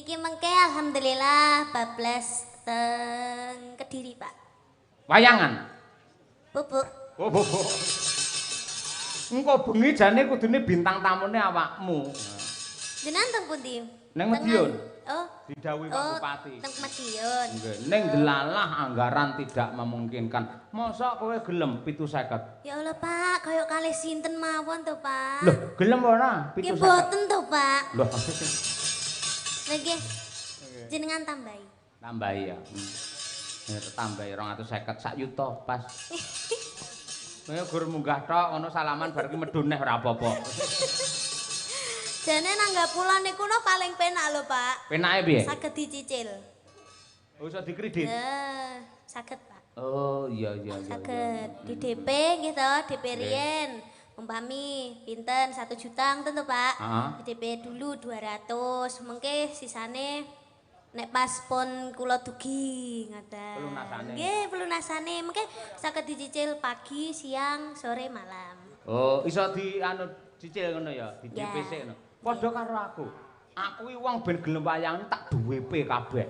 Iki mengke alhamdulillah bablas teng Kediri, Pak. Wayangan. Bubuk. Oh, bubuk. Engko bengi jane kudune bintang tamune awakmu. Jenengan teng pundi? Neng Madiun. Oh. Didhawuhi Pak Bupati. Teng Madiun. Nggih, ning delalah anggaran tidak memungkinkan. Mosok kowe gelem 750? Ya Allah, Pak, kaya kalih sinten mawon to, Pak? Loh, gelem ora 750? Nggih boten to, Pak. Loh. Nggih. Jenengan tambahi. Tambahi ya. Tambahi 250 sak yuta pas. Kowe gur munggah tok ngono salaman bar ki medhun neh ora apa-apa. Jane nanggap kula niku no paling penak lho, Pak. Penake piye? Saged dicicil. Oh, iso dikredit? Saged, Pak. Oh, iya. Saged di DP nggih to, DP riyen. Umpami pinten 1 juta ngoten to, Pak. Di DP dulu 200, mengke sisane nek pas pon kula dugi ngoten. Pelunasane. Nggih, pelunasane mengke saged dicicil pagi, siang, sore, malam. Oh, iso di cicil ngono ya, di DP sik ngono. Padha karo aku. Aku iki wong ben gelem wayangan tak duwepe kabeh.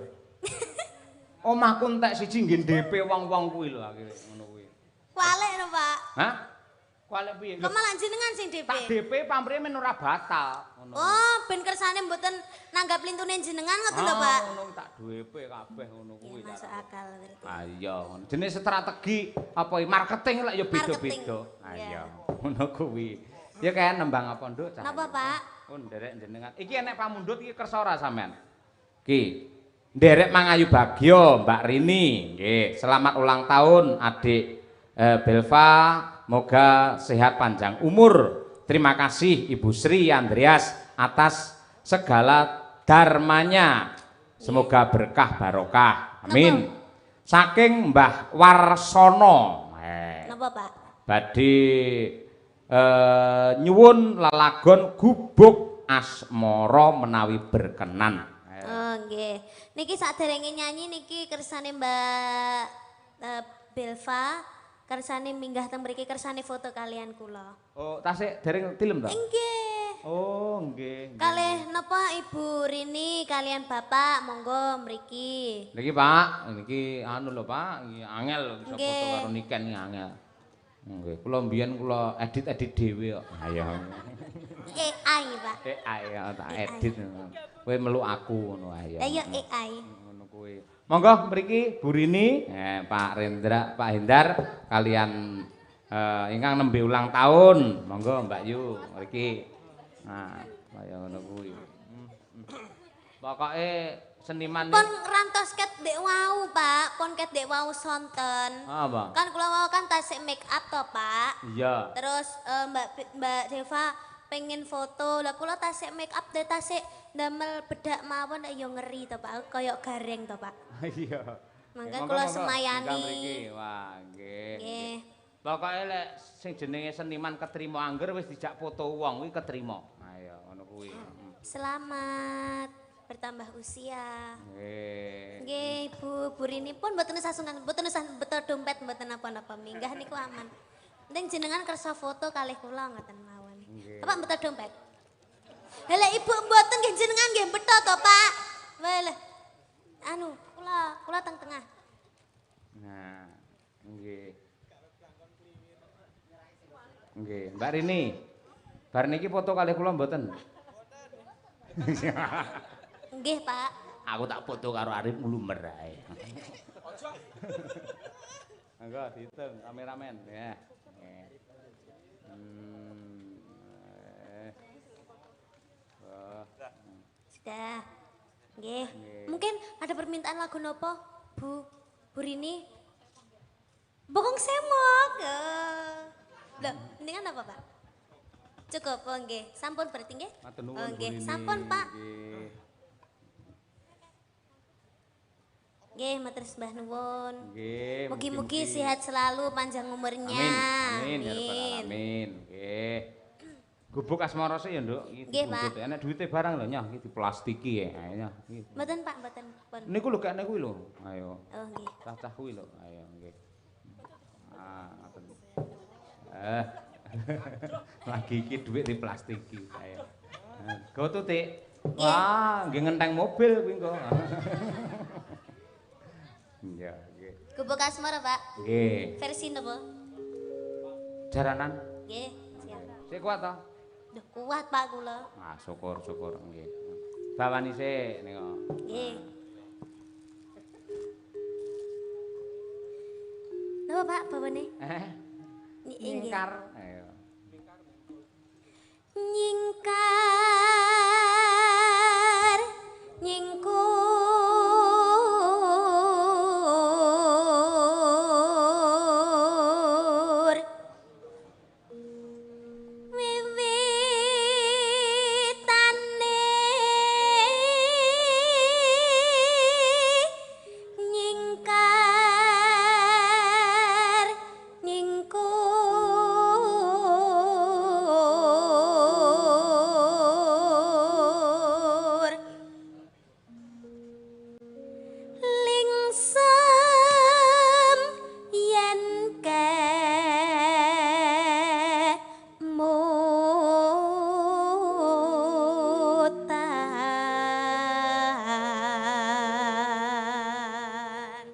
Omahku entek siji nggih DP wong-wong kuwi lho akhire ngono kuwi. Kualik lho, Pak. Hah? Kualik piye? Kok malah jenengan sing DP? Tak DP pamrih men ora batal ngono. Oh, ben kersane mboten nanggap lintune jenengan ngoten to, Pak? Ngono tak duwepe kabeh ngono kuwi. Masuk akal berarti. Ah iya, jenis strategi apa marketing lek ya beda-beda. Ah iya, ngono kuwi. Ya kae nembang apa, Nduk? Napa, Pak? Oh, nderek jenengan. Iki enek pamundhut iki kersa ora sampean? Ki. Nderek Mangayu Bagyo, Mbak Rini. Nggih, selamat ulang tahun Adik Belva, moga sehat panjang umur. Terima kasih Ibu Sri Andreas atas segala dharmanya. Semoga berkah barokah. Amin. Saking Mbah Warsono. Napa, Pak? Badhe nyuwun lelagon gubuk asmara menawi berkenan. Oh, nggih. Niki saderenge nyanyi niki kersane Mbak Belva, kersane minggah teng mriki kersane foto kalian kula. Oh, tasik dereng tilem to? Nggih. Oh, nggih. Kalih napa Ibu Rini kalian Bapak monggo mriki. Niki Pak, niki anu lho Pak, iki angel iso foto karo Niken iki angel. Nggih, kula mbiyen kula edit-edit dhewe kok. Ayo. AI, Pak. AI ya tak edit. Kowe meluk aku ngono ayo. Lah ya AI. Ngono kuwi. Monggo mriki Bu Rini, Pak Rendra, Pak Hendar kalian ingkang nembe ulang tahun. Monggo Mbak Yu mriki. Nah, kaya ngono kuwi. Pokoke seniman Pon rantos ket dek wau, Pak. Pon ket dek wau sonten. Apa? Kan kula wau kan tasik make up to, Pak. Iya. Terus Mbak Deva pengen foto. Lah kula tasik make up deh tasik damel bedak mawon ya ngeri to, Pak. Kayak gareng to, Pak. Iya. Mangga kula semayani. Wah, nggih. Nggih. Pokoke lek sing jenenge seniman ketrima angger wis dijak foto wong kuwi ketrima. Ayo ngono kuwi. Selamat bertambah usia. Nggih. Nggih, Bu Rini pun mboten usah sungkan, mboten usah beto dompet mboten napa-napa. Minggah niku aman. Penting jenengan kersa foto kalih kula ngoten mawon. Bapak beto dompet. Lah Ibu mboten nggih jenengan nggih beto to, Pak. Wah, anu, kula teng-tengah. Nah, nggih. Nggih, Mbak Rini. Bar niki foto kalih kula mboten? Nggih, Pak. Aku tak foto karo Arif Mulumer ae. Monggo dihitung kameramen ya. Sudah. Nggih. Mungkin ada permintaan lagu nopo, Bu Rini? Bokong semok. Loh, mendingan apa, Pak? Cukup, oh nggih. Sampun berarti nggih? Matur nuwun. Oh nggih, sampun, Pak. Nggih, matur sembah nuwun. Nggih. Mugi-mugi sehat selalu, panjang umurnya. Amin. Ya rabbal alamin. Nggih. Gubuk asmara sik ya, Nduk. Nggih, Pak. Enek duwite barang lho nyah iki diplastiki ya. Ayo nyah. Mboten, Pak, mboten. Pun. Niku lho kene kuwi lho. Ayo. Oh nggih. Cah-cah kuwi lho. Ayo nggih. Ngoten. Lagi iki dhuwit diplastiki. Ayo. Go tutik. Wah, nggih ngenteng mobil kuwi engko. Iya, nggih. Gubuk asmara, Pak. Nggih. Versi napa? Jaranan. Nggih, siap. Sik kuat to? Duh, kuat Pak kula. Ah, syukur nggih. Bawani sik nika. Nggih. Napa Pak bawane? Nggih. Nyingkar. Ayo. Nyingkar nyingkur wiwitane nyingkar nyingkur lingsem yen kemutan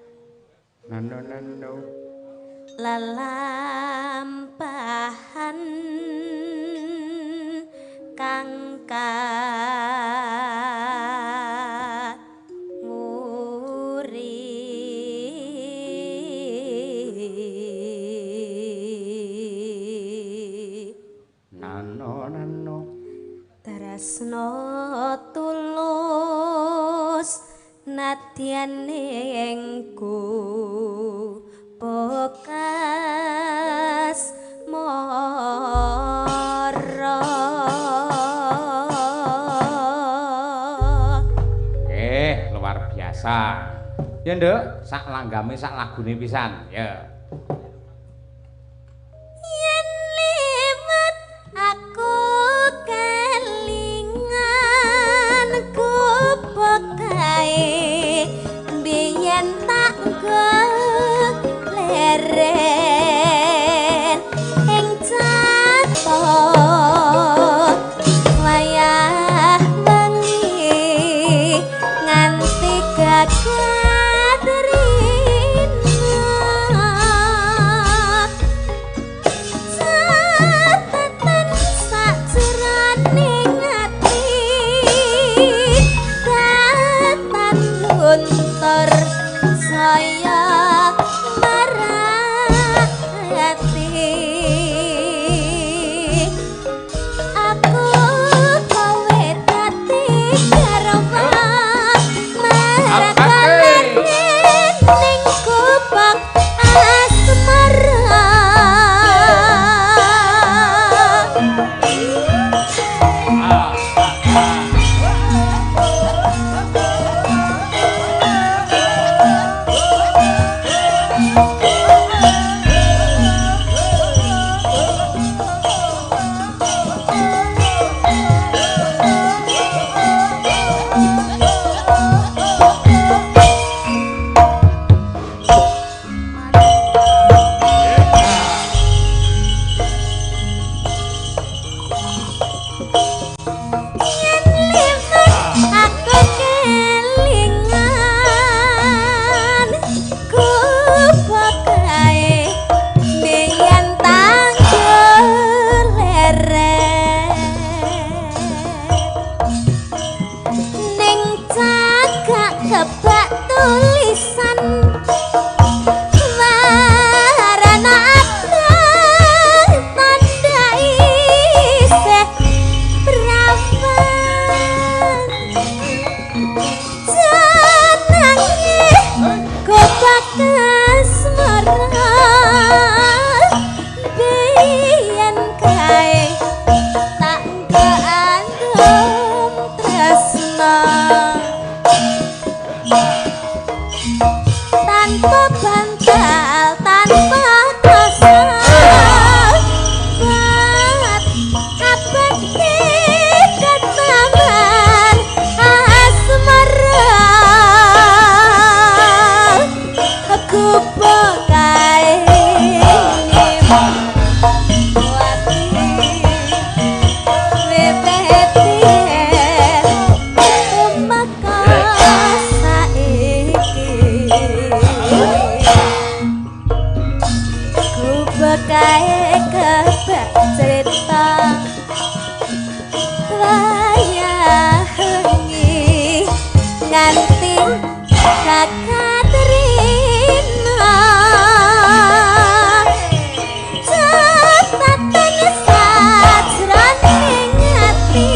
Nano. lelampahan kang nguri Nano. tresno tulus nadyan engku bekas mara Luar biasa. Ya, Nduk, sak langgame sak lagune pisan. Ya. yen liwat aku kelingan gubuk kae biyen tak leren ing catot wayah wengi nganti gagat rina catatan sajroning ati datan luntur saya marati aku kowe dadi garwa marakanen ning kubak asmara aku kelingan kubuk kae biyen tanggul leren ning cagak kebak tulisan warna abang tanda isih perawan jenenge gobak asmara biyen kae tak keandum tresna tanpa bantal tanpa kasar buat abadi ketaman asmara aku pakai wati nganti kakak terima catatan sajroning ati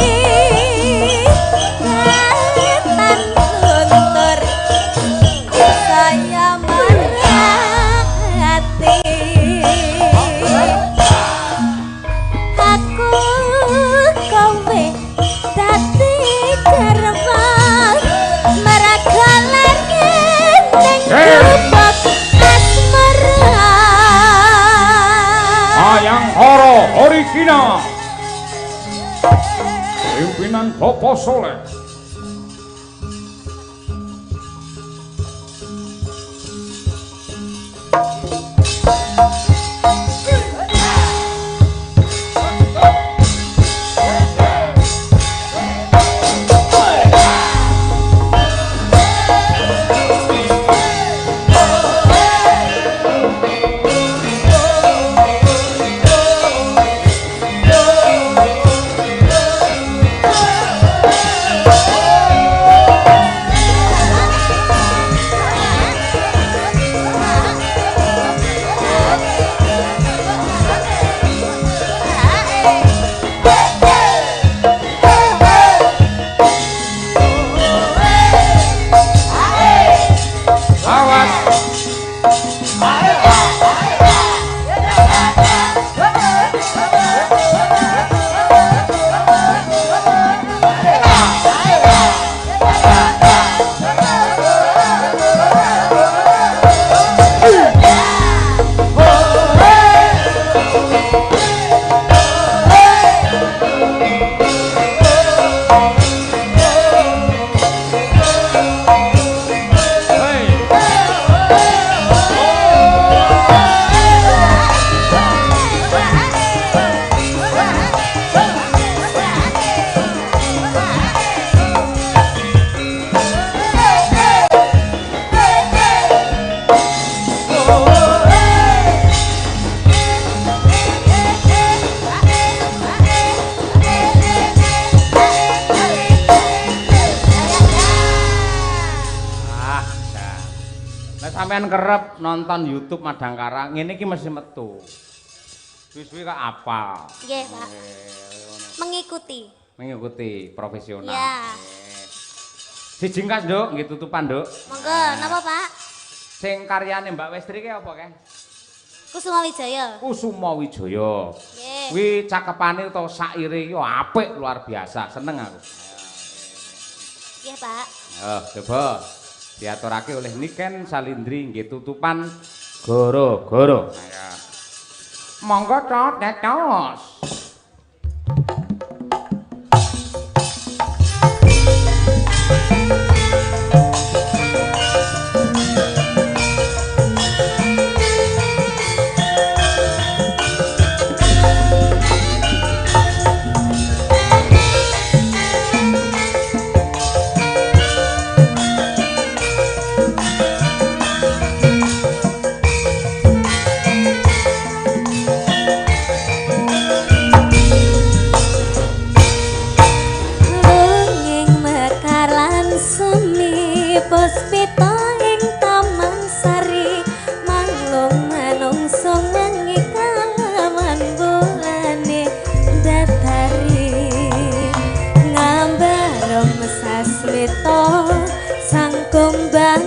kaletan luntur saya merhati aku kowe dadi gerbang meragalan ning jubak asmara Hayang Horo original pimpinan Bopo Soleh. Sampean kerep nonton YouTube Madangkara ngene iki mesti metu. Suwi-suwi kok apal. Nggih, Pak. Mengikuti profesional. Ya. Siji kas, Nduk, nggih tutupan, Nduk. Monggo, napa, Pak? Sing karyane Mbak Westri ki apa, Kang? Kusuma Wijaya. Kusuma Wijaya. Nggih. Kuwi cakepane utawa saire iki apik luar biasa, seneng aku. Nggih, Pak. Oh, coba diaturake oleh Niken Salindri nggih tutupan goro-goro. Ya. Monggo Cot, netos. Puspita ing Taman Sari manglung manungsa wengi kalawan bulane datari ngambarem sasmita sang kumbang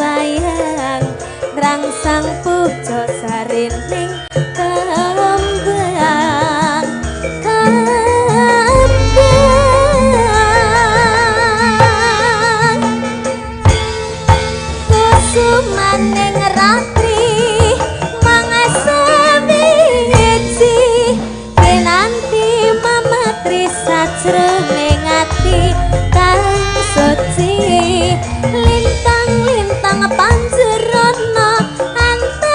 wayang rangsang puja sarining kembang maning ratri mangasawiji kinanti mamatri sajroning ati kang suci lintang-lintang panjerana anti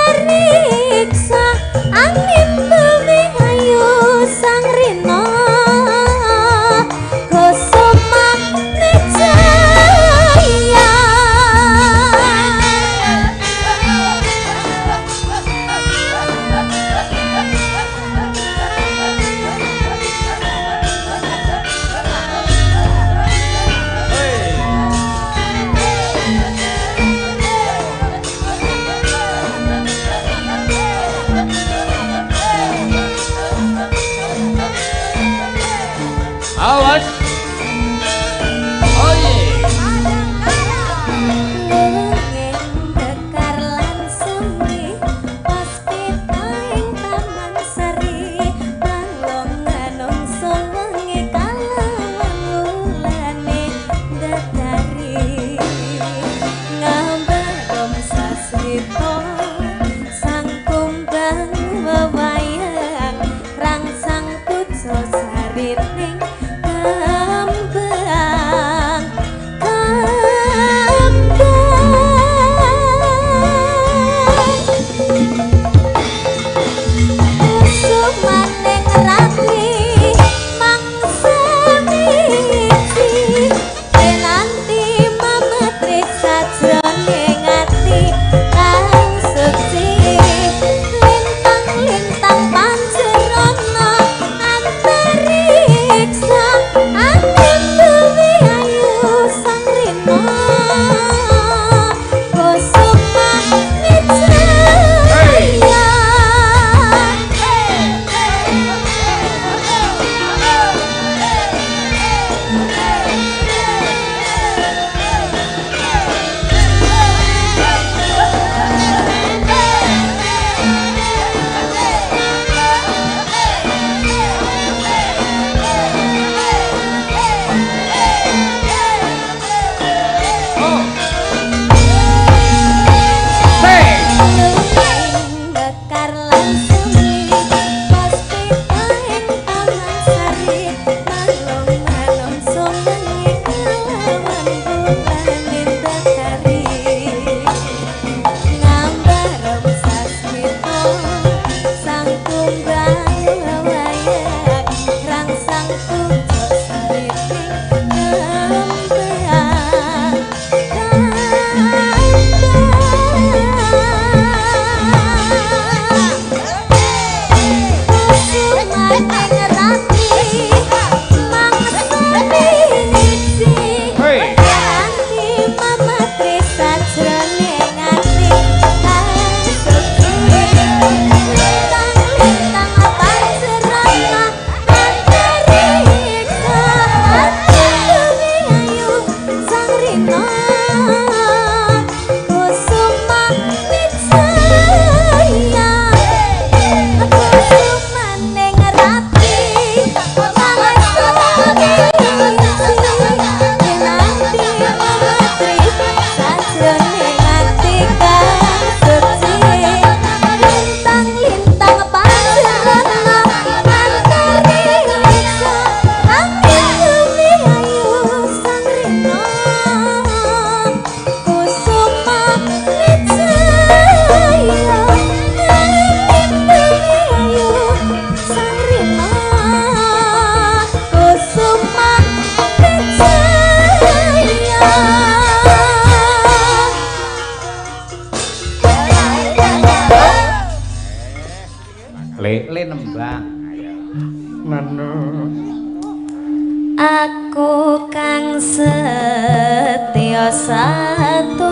Le nembang. Aku kang setya satu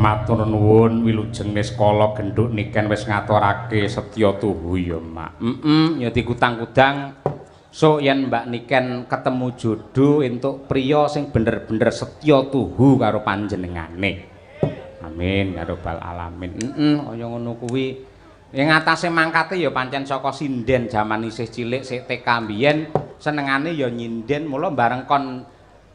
Matur nuwun wilujeng Niskala Gendhuk Niken wis ngaturake setya tuhu ya Mak. Ya dikutang-kudang sok yen Mbak Niken ketemu jodoh entuk priya sing bener-bener setya tuhu karo panjenengane. Amin ya rabbal alamin. Kaya ngono kuwi. Ing atase mangkate ya pancen saka sinden jaman isih cilik sik TK mbiyen senengane ya nyinden mula bareng kon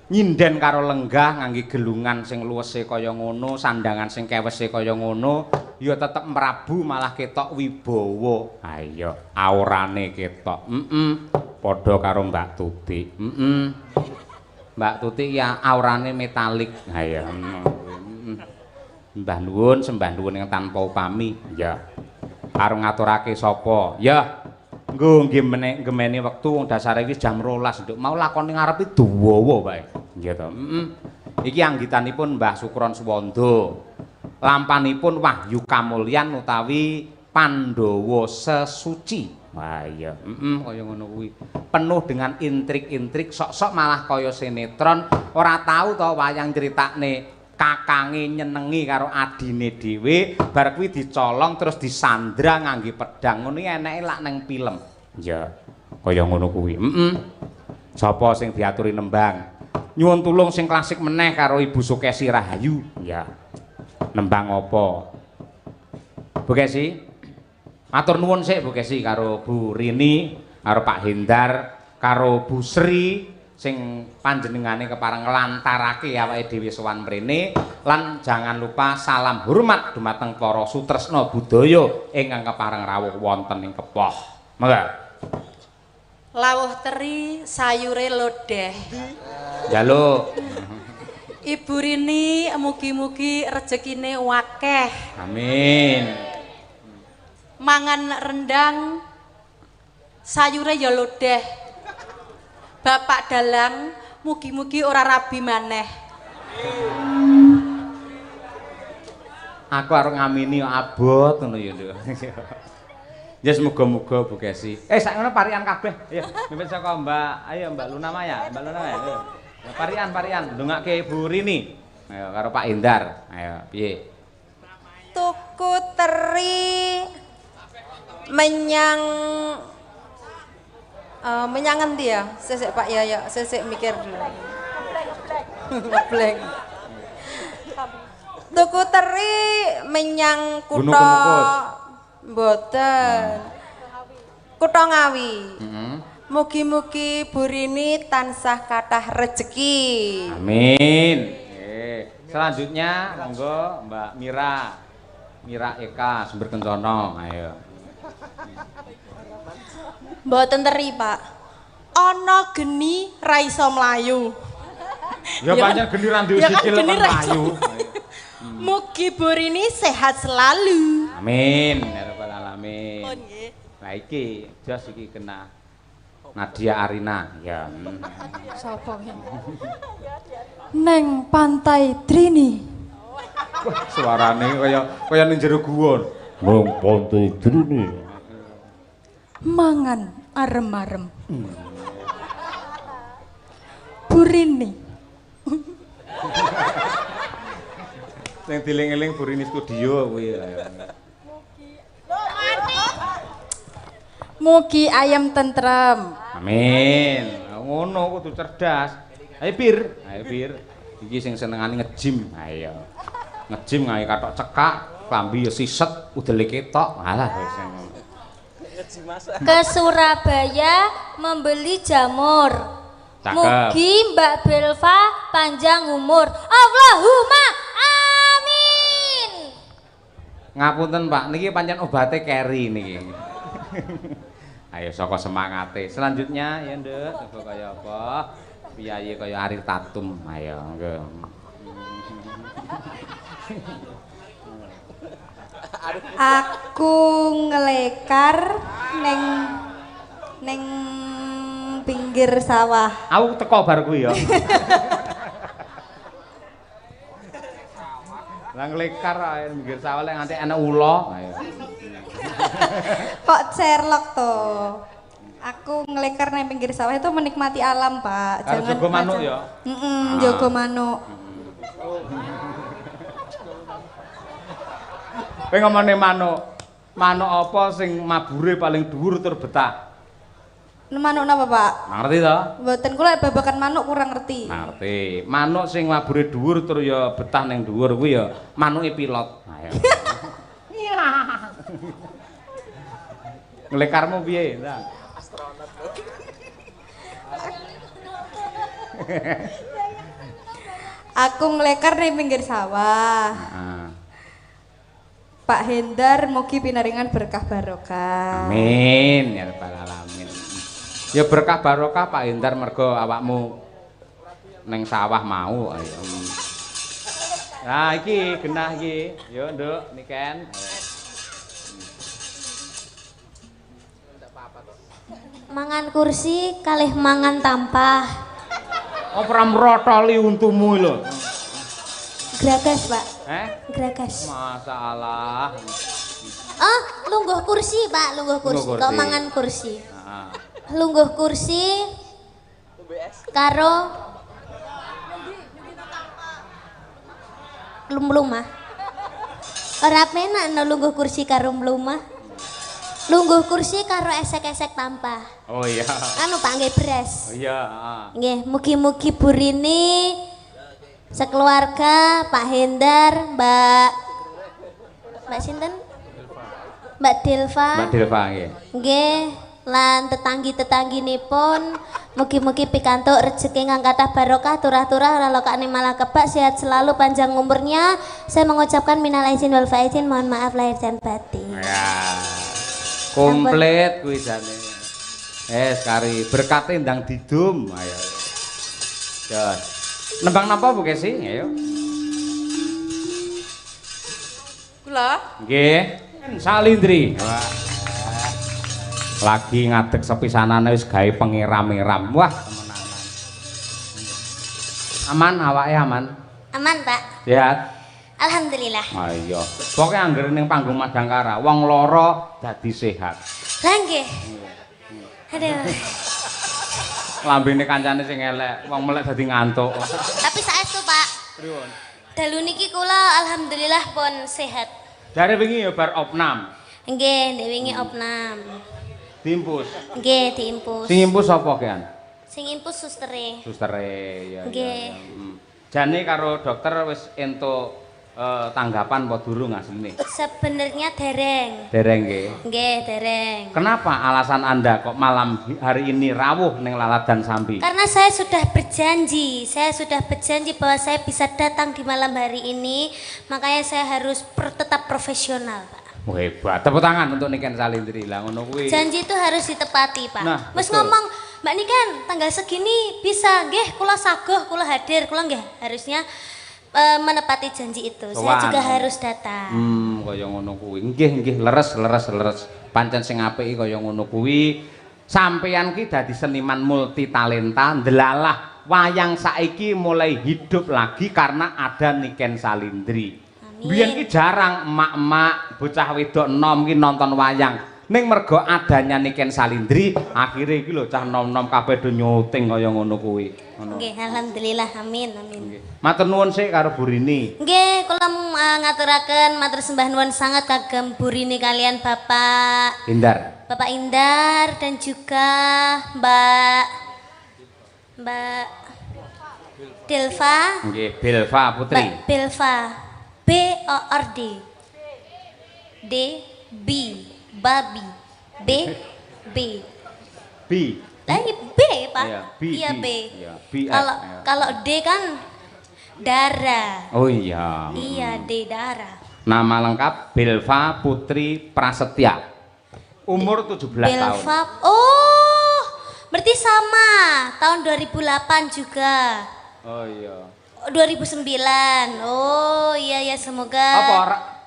nyinden karo lenggah ngangge gelungan sing luwese kaya ngono, sandangan sing kewese kaya ngono, ya tetep mrabu malah ketok wibawa. Ha iya, aurane ketok. Padha karo Mbak Tutik. Mbak Tuti ya aurane metalik. Ha ya. Mbah nuwun sembah nuwun ing tanpa upami. Ya. Karo ngaturake sapa? Ya. Nggo nggih gemeni wektu wong dasare iki jam 12 nduk mau lakone ngarepe dawa wae. Nggih to. Iki anggitanipun Mbah Sukron Suwanda. Lampanipun Wahyu Kamulyan utawi Pandhawa Sesuci. Wah iya, kaya ngono kuwi. Penuh dengan intrik-intrik, sok-sok malah kaya sinetron, ora tahu to wayang critakne kakange nyenengi karo adine dhewe, bar kuwi dicolong terus disandra ngangge pedang. Ngono iki eneke lak ning film. Ya, kaya ngono kuwi. Sapa sing diaturi nembang? Nyuwun tulung sing klasik meneh karo Ibu Sukesi Rahayu. Ya. Nembang apa? Bu Kesi? Matur nuwun sik Bu Kesi karo Bu Rini, karo Pak Hendar, karo Bu Sri sing panjenengane kepareng nglantarake awake dhewe sowan mrene lan jangan lupa salam hormat dumateng para sutresna budaya ingkang kepareng rawuh wonten ing Kepoh. Monggo. Lawuh teri sayure lodeh. Njaluk. Ibu Rini mugi-mugi rezekine wakeh. Amin. Mangan rendang sayure ya lodeh. Bapak dalang mugi-mugi ora rabi maneh. Aku arep ngamini abot ngono ya, Nduk. Ya semoga-moga Bu Kesi. Sak ngono parian kabeh. Ayo, mimpin saka Mbak, ayo Mbak Luna Maya, Mbak Luna Maya. Ayo. Parian ndongake Bu Rini. Ayo karo Pak Indar. Ayo, piye? Tuku teri menyang endi ya? Sesek Pak ya, sesek mikir dulu. Ngebleng. Tuku teri menyang kutha mboten. Kutha Ngawi. Mugi-mugi Bu Rini tansah kathah rejeki. Amin. Selanjutnya monggo Mbak Mira Eka Sumber Kencana. Ayo. Mboten teri, Pak. Ana geni ra iso mlayu. Ya pancen geni ra duwe sikil kon mlayu. Mugi Bu Rini sehat selalu. Amin ya rabbal alamin. Lah iki jos iki kena Nadia Arina ya. Sapa iki? Neng Pantai Trini. Wah, suarane kaya ning jero guwa. Nang Pantai Trini. Mangan arem-arem. Bu Rini. Sing dieling-eling Bu Rini studio kuwi. Mugi ayam tentrem. Amin. Ngono kudu cerdas. Ayo Pir. Iki sing senengane ngejim. Ayo. Ngejim ngae kathok cekak, klambi ya siset, udele ketok. Alah wis ngono. Ke Surabaya membeli jamur. Cakep. Mugi Mbak Belva panjang umur. Allahumma amin. Ngapunten Pak, niki pancen obate keri niki. Ayo saka semangate. Selanjutnya ya Nduk, coba kaya apa? Piyayi kaya Ari Tatum. Ayo, nggih. Aku ngelekar neng pinggir sawah. Aku teko bar kuwi ya. Lah nglekar ae pinggir sawah lek nganti ana ula. Ayo. Kok Sherlock toh? Aku ngelekar neng pinggir sawah itu menikmati alam, Pak. Karo jago manuk ya. Jago manuk. Kowe ngomongne manuk. Manuk apa sing mabure paling dhuwur tur betah? Manuk napa, Pak? Ngerti to? Mboten kula babagan manuk kurang ngerti. Ngerti. Manuk sing mabure dhuwur tur ya betah ning dhuwur kuwi ya manuke pilot. Ayo. Nglekarmu piye? Astronot. Aku ngelekar neng pinggir sawah. Pak Hendar mugi pinaringan berkah barokah. Amin ya rabbal alamin. Ya berkah barokah Pak Hendar mergo awakmu neng sawah mau ayo. Nah iki genah iki. Yo Nduk niken. Mangan kursi kalih mangan tampah. Ora mrotoli untumu lho. Gragas, Pak. Gragas. Masalah. Oh, lungguh kursi, Pak, lungguh kursi. Lungguh Kok kursi. mangan kursi? Heeh. Lungguh kursi karo lumlumah. Ora penak no lungguh kursi karo lumlumah. Lungguh kursi karo esek-esek tampah. Oh iya. Anu Pak nggih beres. Oh iya, heeh. Nggih, mugi-mugi Bu Rini sekeluarga, Pak Hendar, Mbak sinten? Mbak Delva. Mbak Delva nggih. Nggih, lan tetanggi-tetangginipun mugi-mugi pikantuk rezeki kang kathah barokah, turah-turah ora lokane malah kebak, sehat selalu, panjang umurnya. Saya mengucapkan minal aidin wal faizin, mohon maaf lahir dan batin. Ya. Komplit kuwi jane. Kari berkate ndang didum. Ayo. Jos. Nembang napa Bu Kesi? Ayo. Kula Nggih. Salindri. Wah. Lagi ngadeg sepisanane wis gawe pengiram-iram. Wah, temenanan. Aman awake aman. Aman, Pak. Sehat. Alhamdulillah. Ayo. Pokoke anggere ning panggung Madangkara, wong lara dadi sehat. Lah nggih. Aduh. Lambene kancane sing elek, wong melek dadi ngantuk. Tapi saestu, Pak. Pripun? Dalu niki kula alhamdulillah pun sehat. Jare wingi ya bar opnam. Nggih, ndek wingi opnam. Diimpus. Nggih, diimpus. Sing impus sapa kean? Sing impus sustere. Sustere ya. Nggih. Jane karo dokter wis entuk tanggapan apa durung asline? Sebenarnya dereng. Dereng nggih. Nggih, dereng. Kenapa alasan Anda kok malam hari ini rawuh ning Laladan Sambi? Karena saya sudah berjanji bahwa saya bisa datang di malam hari ini, makanya saya harus tetap profesional, Pak. Oh, hebat. Tepuk tangan untuk Niken Salindri lah ngono kuwi. Janji itu harus ditepati, Pak. Nah, Wis betul. ngomong, Mbak Niken, tanggal segini bisa, nggih, kula sagoh, kula hadir, kula nggih harusnya menepati janji itu. Saya juga harus datang. Kaya ngono kuwi. Nggih, leres. Pancen sing apik kaya ngono kuwi. Sampeyan ki dadi seniman multi talenta, ndelalah wayang saiki mulai hidup lagi karena ada Niken Salindri. Biyen ki jarang emak-emak bocah wedok enom ki nonton wayang. Ning mergo adanya Niken Salindri, akhire iki lho cah nom-nom kabeh do nyuting kaya ngono kuwi. Ngono. Nggih, alhamdulillah, amin. Matur nuwun sik karo Bu Rini. Nggih, kula ngaturaken matur sembah nuwun sangat kagem Bu Rini kalian Bapak Indar dan juga Mbak Delva. Nggih, Belva Putri. Mbak Belva. BORD. B babi. B. Lah ini B, Pak. Iya, B. Iya, B. Kalau D kan darah. Oh iya. Iya, D darah. Nama lengkap Belva Putri Prasetya. Umur 17 tahun. Belva. Oh, berarti sama. Tahun 2008 juga. Oh iya. 2009. Oh, iya semoga.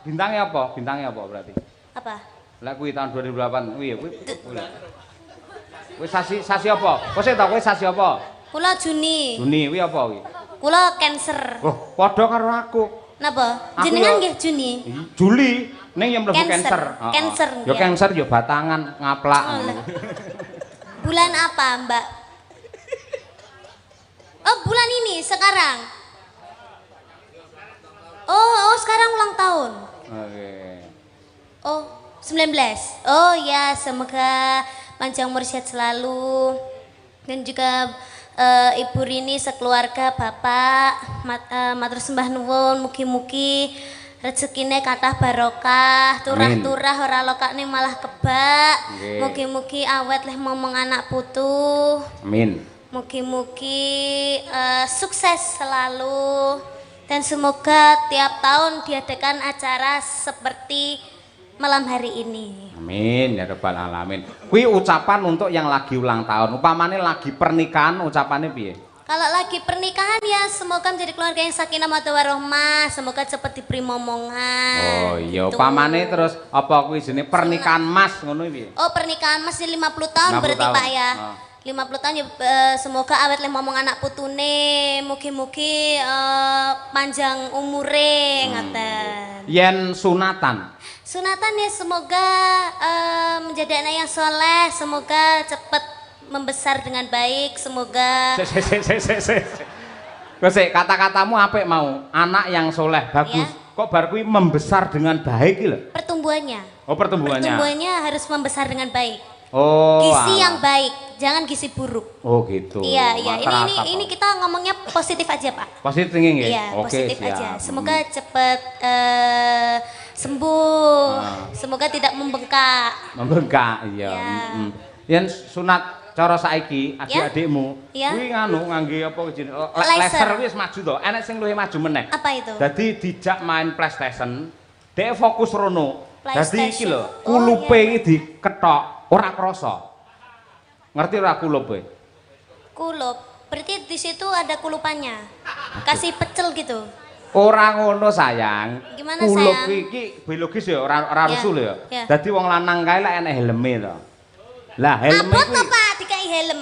Bintangnya apa berarti? Apa? Lah kuwi tahun 2008. Kuwi kuwi sasi apa? Kok sik ta kuwi sasi apa? Kula Juni. Juni kuwi apa kuwi? Kula Cancer. Oh, padha karo aku. Napa? Aku Jenengan ya- nggih Juni. Juli ning yang mlebu Cancer. Cancer. Cancer, Ya ya. Cancer ya batangan ngaplak. Oh, lah. Bulan apa, Mbak? Oh, bulan ini sekarang. Oh, sekarang ulang tahun. Oke. Oh, 19. Oh ya, semoga panjang umur sehat selalu. Dan juga Ibu Rini sekeluarga, Bapak, matur sembah nuwun, mugi-mugi rezekine kathah barokah, turah-turah ora lokane malah kebak. Nggih. Mugi-mugi awet leh momong anak putu. Amin. Mugi-mugi sukses selalu. Dan semoga tiap tahun diadakan acara seperti malam hari ini. Amin ya rabbal alamin. Kuwi ucapan untuk yang lagi ulang tahun. Upamane lagi pernikahan ucapannya piye? Kalau lagi pernikahan ya semoga menjadi keluarga yang sakinah mawaddah warahmah, semoga cepat diberi momongan. Oh iya, gitu. pamane terus apa kuwi jenenge pernikahan Mas ngono piye? Oh, pernikahan Mas 50 tahun 50 berarti tahun. Pak ya. Oh. 50 tahun ya semoga awet le ngomong anak putune, mugi-mugi panjang umure ngaten. Yen sunatan. Sunatan ya semoga menjadi anak yang soleh, semoga cepat membesar dengan baik, semoga Sik, kata-katamu apik mau. Anak yang soleh, bagus. Ya. Kok bar kuwi membesar dengan baik iki lho? pertumbuhannya. Oh, pertumbuhannya. Pertumbuhannya harus membesar dengan baik. Oh. Gizi alah. yang baik, jangan gizi buruk. Oh, gitu. Iya, iya. Masyarakat, Ini kita ngomongnya positif aja, Pak. positif nggih. Iya, Oke, positif siap. aja. Semoga cepat sembuh. Ah. Semoga tidak membengkak. Membengkak, iya. Ya. Yen sunat cara saiki adik-adikmu Ya. kuwi nganu ngangge apa jenenge Laser. laser wis maju to. Enek sing luwih maju meneh. Apa itu? Dadi dijak main PlayStation, dhek fokus rono. Dadi iki lho, PlayStation. kulupe Oh, iki diketok ora krasa. Ngerti ora kulupe? Kulup. Berarti di situ ada kulupannya. Kasih pecel gitu. Ora ngono sayang. Gimana, Kulup sayang? iki biologis ya ora Ya, rusuh lho ya. ya. Dadi wong lanang kae lek enek helme to. Lah helme Abot to, kuwi. Pak, dikai helm.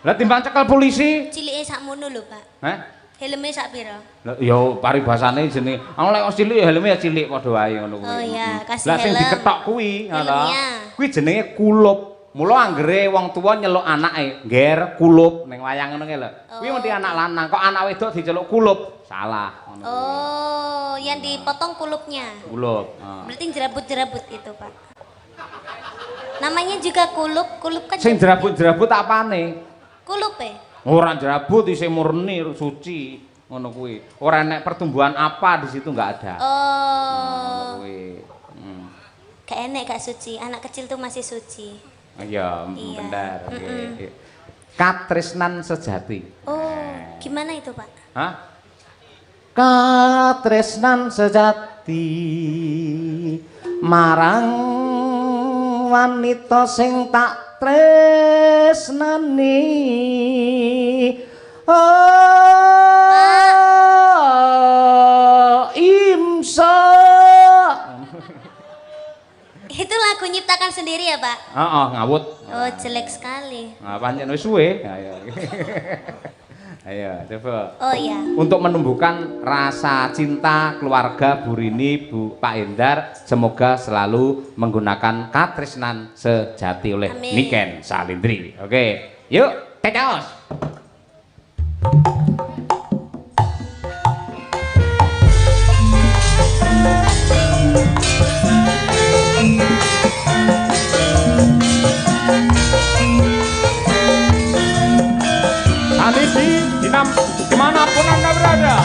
Lah timbang cekel polisi. Cilike sakmono lho, Pak. Heh? Helmnya sak pira? Lah ya paribasane jenenge. Aku lek cilik ya helme ya cilik padha wae ngono kuwi. Oh iya, kasih Lah sing helm. diketok kuwi ngono. Helmnya. Kuwi jenenge kulup. Mula anggere wong tuwa nyeluk anake, ngger kulup ning wayang ngono ki lho. Kuwi mesti anak lanang, kok anak wedok diceluk kulup. Salah ngono. Oh, yang dipotong kulupnya. Kulup. Heeh. Berarti jerabut-jerabut itu, Pak. Namanya juga kulup, kulup kan Sing jerabut-jerabut apane? kulup ya? Ora jerabut isih murni suci ngono kuwi. Ora enek pertumbuhan apa di situ enggak ada. Oh, Ngono kuwi. gak enek gak suci, anak kecil tuh masih suci. Iya, Iya. bener. Oke. Katresnan sejati. Oh, gimana itu, Pak? Hah? Katresnan sejati marang wanita sing tak tresnani. Oh, imsa. Itu lagu nyiptakan sendiri ya, Pak? Heeh, ngawut. Oh, jelek sekali. Nah, pancen wis suwe. Ayo. Ayo, coba. Oh iya. Untuk menumbuhkan rasa cinta keluarga Bu Rini, Pak Endar, semoga selalu menggunakan katresnan sejati oleh Amin. Niken Salindri. Oke, yuk, tecaos. Saniti, dimanapun Anda berada.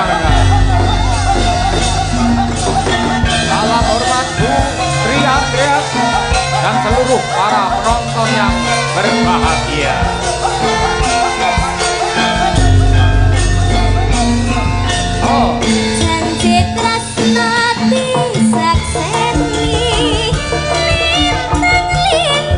Marga. Salam hormat Bu Tri Andreas dan seluruh para penonton yang berbahagia. Oh. Janji tresno disakseni lintang-lintang ing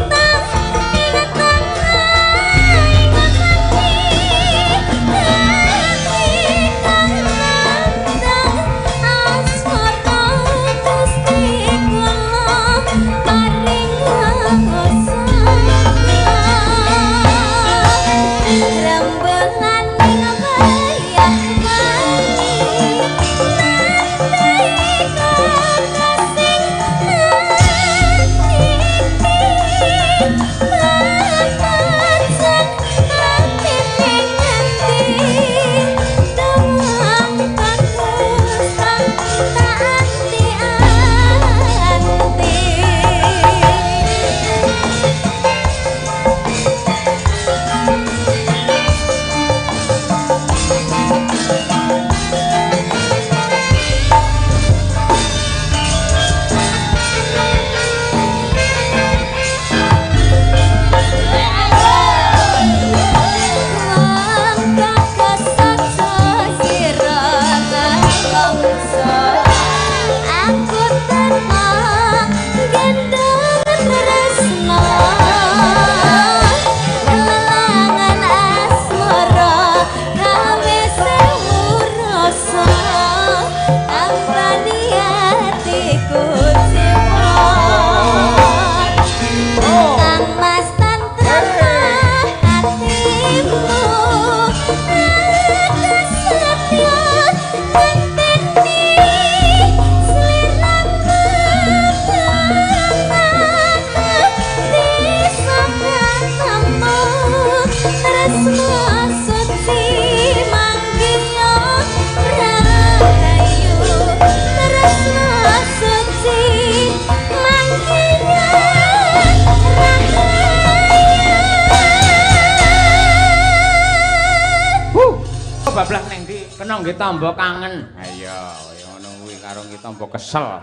bablas neng ndi kena nggih tambah kangen. Ha iya, kaya ngono kuwi karo kita mbok kesel.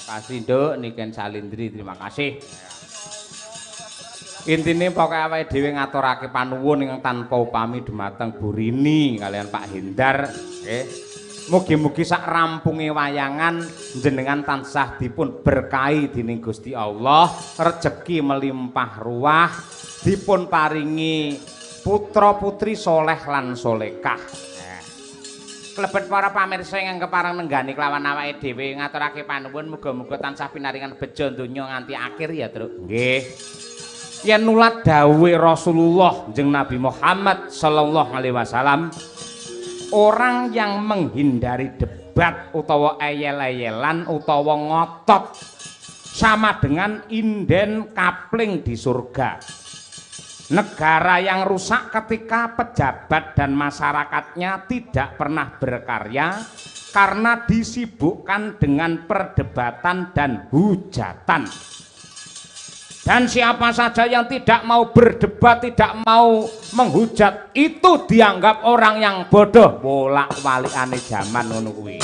Kasih Nduk Niken Salindri, terima kasih. Intine pokoke awake dhewe ngaturake panuwun ingkang tanpa upami dumateng Bu Rini kalian Pak Hendar, nggih. Mugi-mugi sak rampunge wayangan jenengan tansah dipun berkahi dening Gusti Allah, rejeki melimpah ruah, dipun paringi putra-putri soleh lan solekah. Klebet para pamirsa ingkang kepareng nenggani kelawan awake dhewe ngaturake panuwun muga-muga tansah pinaringan bejo donya nganti akhir ya, Truk. Nggih. Yen nulat dawuhe Rasulullah jeung Nabi Muhammad sallallahu alaihi wasallam, orang yang menghindari debat utawa eyel-eyelan utawa ngotot sama dengan inden kapling di surga. Negara yang rusak ketika pejabat dan masyarakatnya tidak pernah berkarya karena disibukkan dengan perdebatan dan hujatan. Dan siapa saja yang tidak mau berdebat, tidak mau menghujat, itu dianggap orang yang bodoh. Bolak-balikane zaman ngono kuwi.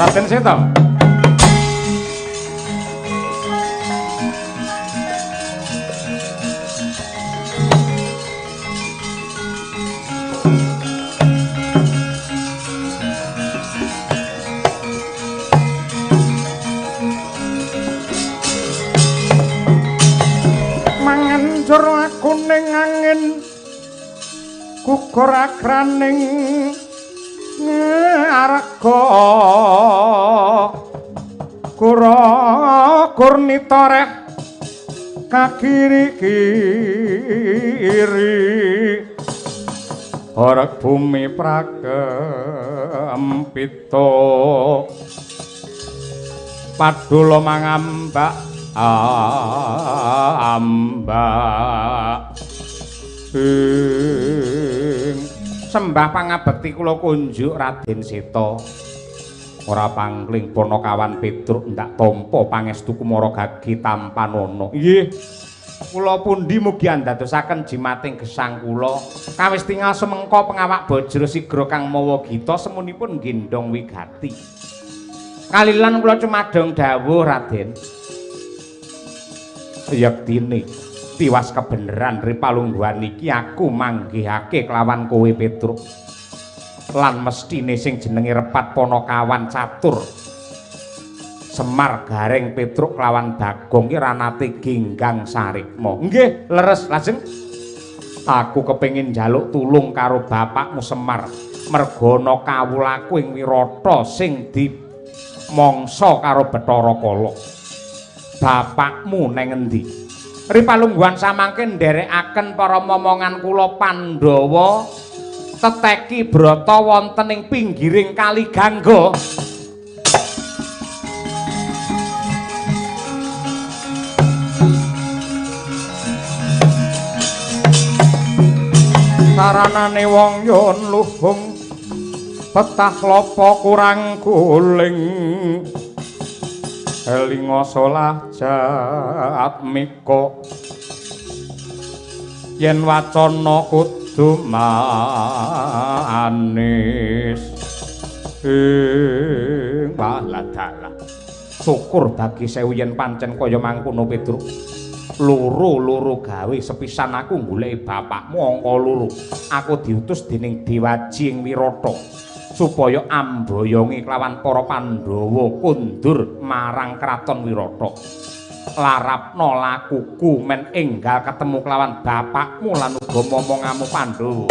Raden Seta. Banjur aku ning angin gugur akraning arga kura kurnita rek kakiri-kiri orek bumi prakempito padula mangambak ambak sembah pangabekti kula kunjuk Raden Seta ora pangling Ponokawan Petruk ndak tampa pangestu Kumara Gagi Tampanana. Nggih. Kula pundi mugi andadosaken jimating gesang kula. Kawis tingal semengko pengawak Bajra Sigra kang mawa gita semunipun gendong wigati. Kalilan kula cumadong dawuh Raden. Yektine tiwas kebeneran Ripalungguhan iki aku manggihake kelawan kowe Petruk. Lan mestine sing jenenge Repat Ponokawan catur Semar Gareng Petruk kelawan Bagong ki ranate Ginggang Sarikma. Nggih, leres. Lajeng aku kepengin njaluk tulung karo bapakmu Semar merga ana kawulaku ing Wirata sing dimangsa karo Bathara Kala. Bapakmu neng endi? Ripalungguhan samangke nderekaken para momongan kula Pandhawa teteki brata wonten ing pinggiring Kali Gangga. Saranane wong yen luhung petah lopo kurang guling elinga solah jat miko yen wacana kudu manis waladala syukur bagi sewu yen pancen kaya mangkono Petruk loro gawe sepisan aku goleki bapakmu angka loro aku diutus dening Dewaji ing Wirata supaya amboyongi kelawan para Pandhawa kundur marang kraton Wirata larapno lakuku men enggal ketemu kelawan bapakmu lan uga momongamu Pandhawa.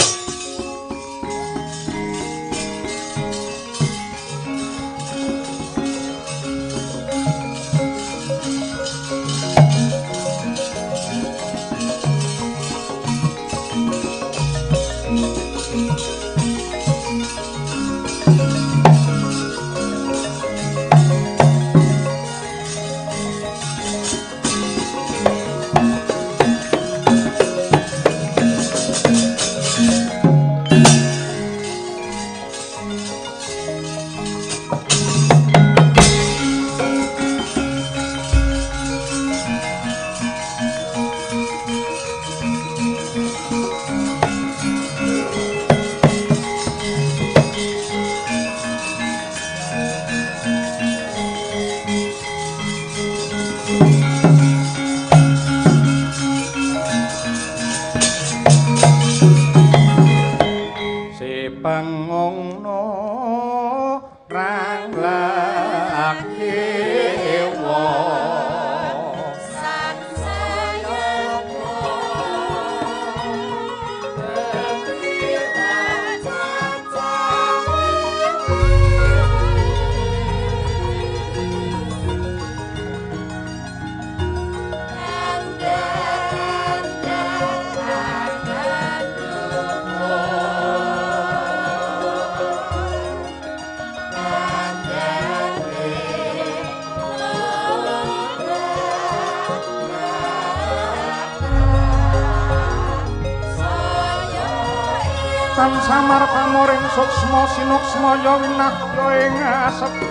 Samar pamoring suksma sinuksma ya winahya ing sepi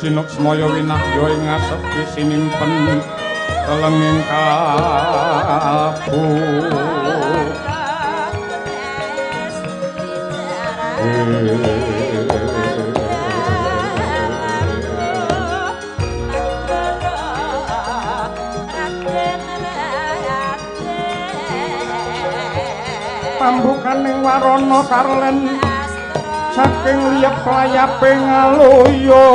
Sinuk semaya winahya ing asepi sinimpen telenging kalbu pambukaning warana karlen saking liyep layaping aloya